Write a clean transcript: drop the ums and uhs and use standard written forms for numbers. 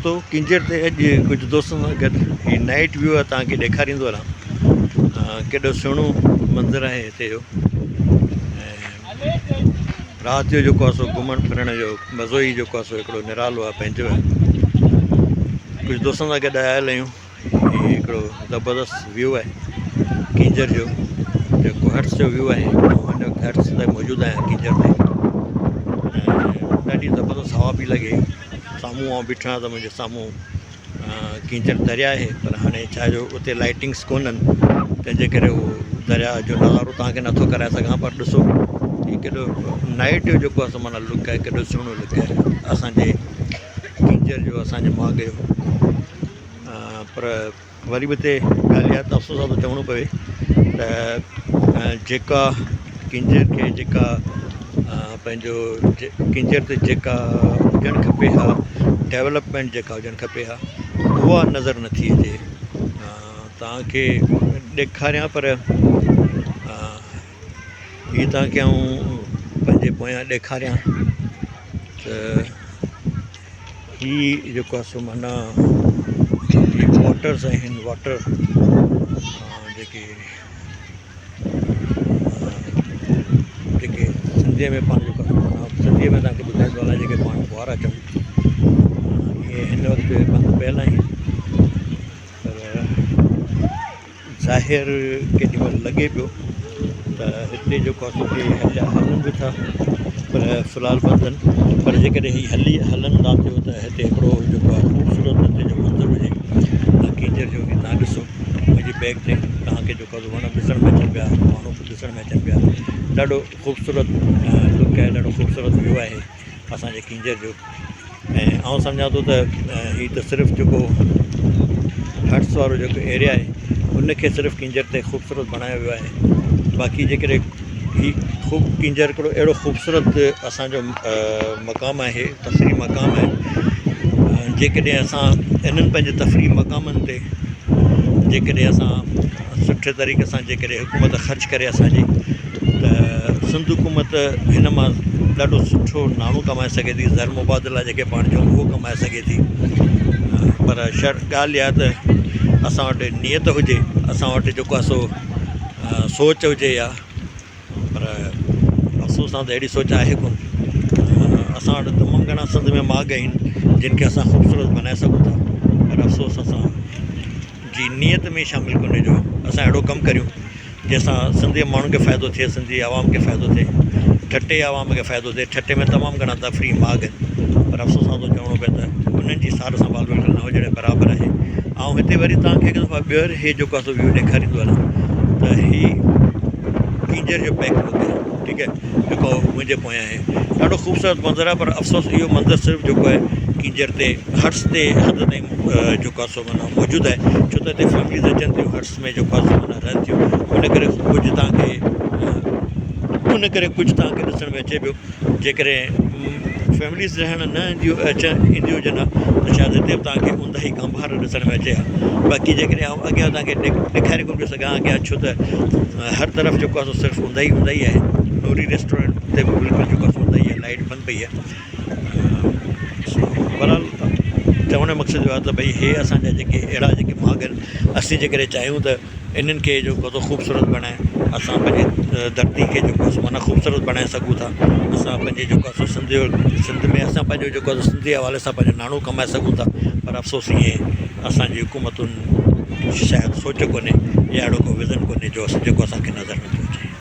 दोस्तों किंजर ते अॼु कुझु दोस्तनि सां गॾु हीउ नाइट व्यू आहे तव्हांखे ॾेखारींदो वञां केॾो सुहिणो मंज़रु आहे हिते जो। राति जो जेको आहे सो घुमण फिरण जो मज़ो ई जेको आहे सो हिकिड़ो निरालो आहे पंहिंजो आहे। कुझु दोस्तनि सां गॾु आयल आहियूं। हीउ हिकिड़ो ज़बरदस्त व्यू आहे किंजर जो जेको हट्स जो व्यू आहे। हिन हट्स ते मौजूदु आहियां किंजर ते। ॾाढी ज़बरदस्त हवा पई लॻे। साम्हूं आउं बीठो आहियां त मुंहिंजे साम्हूं किंजर दरिया आहे, पर हाणे छा जो उते लाइटिंग्स कोन्हनि तंहिंजे करे उहो दरिया जो नज़ारो तव्हांखे नथो कराए सघां। पर ॾिसो हीउ केॾो नाइट जो जेको आहे माना लुक आहे, केॾो सुहिणो लुक आहे असांजे किंजर जो, असांजे माग जो। पर वरी बि हिते ॻाल्हि आहे त अफ़सोस आहे त चवणो पवे त जेका किंजर खे जेका पंहिंजो किंजर ते जेका हुजणु खपे हा, डेवलपमेंट जेका हुजणु खपे हा, उहा नज़र नथी अचे। तव्हांखे ॾेखारियां पर हीअ तव्हांखे आऊं पंहिंजे पोयां ॾेखारियां त हीअ जेको आहे सो माना वाटर्स आहिनि, वाटर जेके सिंधीअ में पाण जेको सिंधीअ में तव्हांखे ॿुधाईंदो आहे जेके पाण फुआरा चऊं, इहे हिन वक़्तु बंदि पियल आहिनि। पर ज़ाहिर केॾी महिल लॻे पियो त हिते जेको आहे सो हलनि बि था, पर फ़िलहालु बंदि आहिनि। पर जेकॾहिं हीअ हलनि था थियो त हिते हिकिड़ो जेको आहे ख़ूबसूरत हिते जो मंज़रु हुजे किंजर जो बि तव्हां ॾिसो। मुंहिंजी बैग ते तव्हांखे जेको आहे वण ॾिसण में अचनि पिया, माण्हू ॾिसण में अचनि पिया। ॾाढो ख़ूबसूरत लुक आहे, ॾाढो ख़ूबसूरत व्यू आहे असांजे किंजर जो। ऐं आउं सम्झां थो त हीअ त सिर्फ़ु जेको हट्स वारो जेको एरिया आहे उनखे सिर्फ़ु किंजर ते ख़ूबसूरत बणायो वियो आहे। बाक़ी जेकॾहिं हीअ किंजर हिकिड़ो अहिड़ो ख़ूबसूरत असांजो मक़ामु आहे, तफ़री मक़ामु आहे। जेकॾहिं असां इन्हनि पंहिंजे तफ़री मक़ामनि ते जेकॾहिं असां सुठे तरीक़े सां जेकॾहिं हुकूमत ख़र्चु करे असांजी, त सिंध हुकूमत हिन मां ॾाढो सुठो नाणो कमाए सघे थी। ज़र मुबादला जेके पाण चऊं उहो कमाए सघे थी। पर ॻाल्हि इहा त असां वटि नियत हुजे, असां वटि जेको आहे सो सोच हुजे या, पर अफ़सोस सां त अहिड़ी सोच आहे कोन। असां वटि तमामु घणा सिंध में माग आहिनि जिन खे असां ख़ूबसूरत बनाए सघूं था, पर अफ़सोस असां जी नियत में शामिलु कोन्हे जो असां अहिड़ो कमु करियूं जंहिंसां सिंधी माण्हुनि खे फ़ाइदो थिए, सिंधी आवाम खे फ़ाइदो थिए, ठटे आवाम खे फ़ाइदो थिए। ठटे में तमामु घणा तफ़री माग आहिनि, पर अफ़सोस सां थो चवणो पए त उन्हनि जी सार संभाल बिल्कुलु न हुजण बराबरि आहे। ऐं हिते वरी तव्हांखे हिकु दफ़ा ॿियो इहे जेको आहे सो व्यू ॾेखारींदो आहे त हीअ किंजर जो बैक लुक आहे, ठीकु आहे, जेको मुंहिंजे पोयां आहे। ॾाढो ख़ूबसूरत मंज़रु आहे, पर अफ़सोस इहो मंज़रु सिर्फ़ु जेको आहे किंजर ते हट्स ते हद ताईं जेको आहे सो माना मौजूदु आहे। छो त हिते फैमिलीज़ अचनि थियूं, हट्स में जेको आहे सो माना रहनि थियूं। उन करे कुझु तव्हांखे ॾिसण में अचे पियो। जेकॾहिं फैमिलीज़ रहण न ईंदियूं हुजनि हा त शायदि हिते बि तव्हांखे ऊंधा ई कंभार ॾिसण में अचे हा। बाक़ी जेकॾहिं आउं अॻियां तव्हांखे ॾेखारे कोन पियो सघां अॻियां, छो त हर तरफ़ जेको आहे सो सिर्फ़ु ऊंधा ई आहे। नूरी रेस्टोरेंट ते बि बिल्कुलु जेको आहे सो ऊंधा ई आहे, लाइट बंदि पई आहे। बहरहाल चवण जो मक़सदु इहो आहे त भई इहे असांजा जेके अहिड़ा जेके माग आहिनि, असीं जेकॾहिं चाहियूं त इन्हनि खे जेको आहे ख़ूबसूरत बणाए, असां पंहिंजी धरती खे जेको आहे माना ख़ूबसूरत बणाए सघूं था। असां पंहिंजे जेको आहे सो सिंध में असां पंहिंजो जेको आहे सिंधी हवाले सां पंहिंजो नाणो कमाए सघूं था। पर अफ़सोस ईअं असांजी हुकूमतुनि शायदि सोच कोन्हे या अहिड़ो को विज़न कोन्हे जेको असांखे नज़र नथो